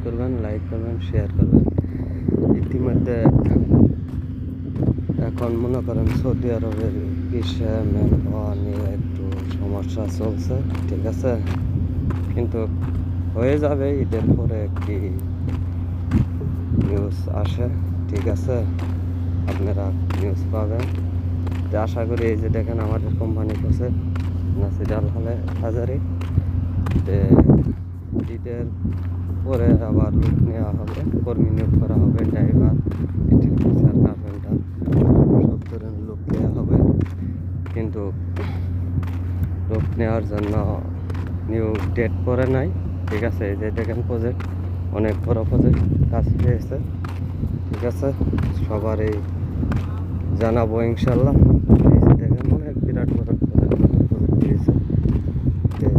করবেন, লাইক করবেন, শেয়ার করবেন। ইতিমধ্যে এখন মনে করেন সৌদি আরবের ভিসা ম্যান পাওয়া নিয়ে একটু সমস্যা চলছে, ঠিক আছে, কিন্তু হয়ে যাবে। ঈদের পরে একটি নিউজ আসে, ঠিক আছে, আপনারা নিউজ পাবেন। তো আশা করি এই যে দেখেন আমাদের কোম্পানি করছে নাসির আল হাজারি, ঈদের পরে আবার লোক নেওয়া হবে, কর্মী নিয়োগ করা হবে, ড্রাইভার, ইলেকট্রিশিয়ান, কার্পেন্টার, সব ধরনের লোক নেওয়া হবে। কিন্তু লোক নেওয়ার জন্য নিউ ডেট পরে নাই, ঠিক আছে। এই যে দেখেন প্রজেক্ট, অনেক বড় প্রজেক্ট, কাজ পেয়েছে, ঠিক আছে। সবারই জানাবো ইনশাল্লাহ। এই যে দেখেন অনেক বিরাট বড় প্রজেক্ট পেয়েছে।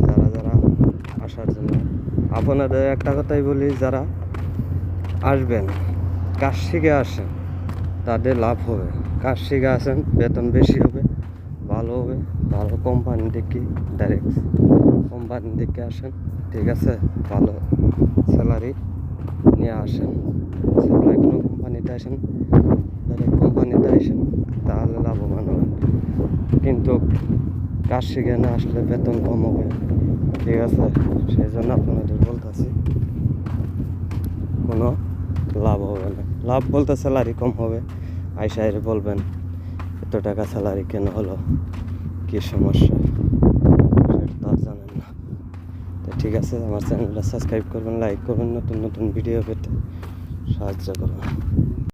যারা যারা আসার জন্য আপনাদের একটা কথাই বলি, যারা আসবেন কাজ শিখে আসেন, তাদের লাভ হবে। কাজ শিখে আসেন, বেতন বেশি হবে, ভালো হবে, ভালো কোম্পানি দেখি, ডাইরেক্ট কোম্পানি দেখে আসেন, ঠিক আছে। ভালো স্যালারি নিয়ে আসেন, সাপ্লাই কোনো কোম্পানিতে আসেন, ডাইরেক্ট কোম্পানিতে আসেন, তাহলে লাভবান হবেন। কিন্তু কাজ শিখে না আসলে বেতন কম হবে, ঠিক আছে। সেই জন্য আপনাদের বলতেছি কোনো লাভ হবে না। লাভ বলতে স্যালারি কম হবে, আইসাইরে বলবেন এত টাকা স্যালারি কেন হলো, কী সমস্যা, সেটা তো আর জানেন না। তো ঠিক আছে, আমার চ্যানেলটা সাবস্ক্রাইব করবেন, লাইক করবেন, নতুন নতুন ভিডিও পেতে সাহায্য করবেন।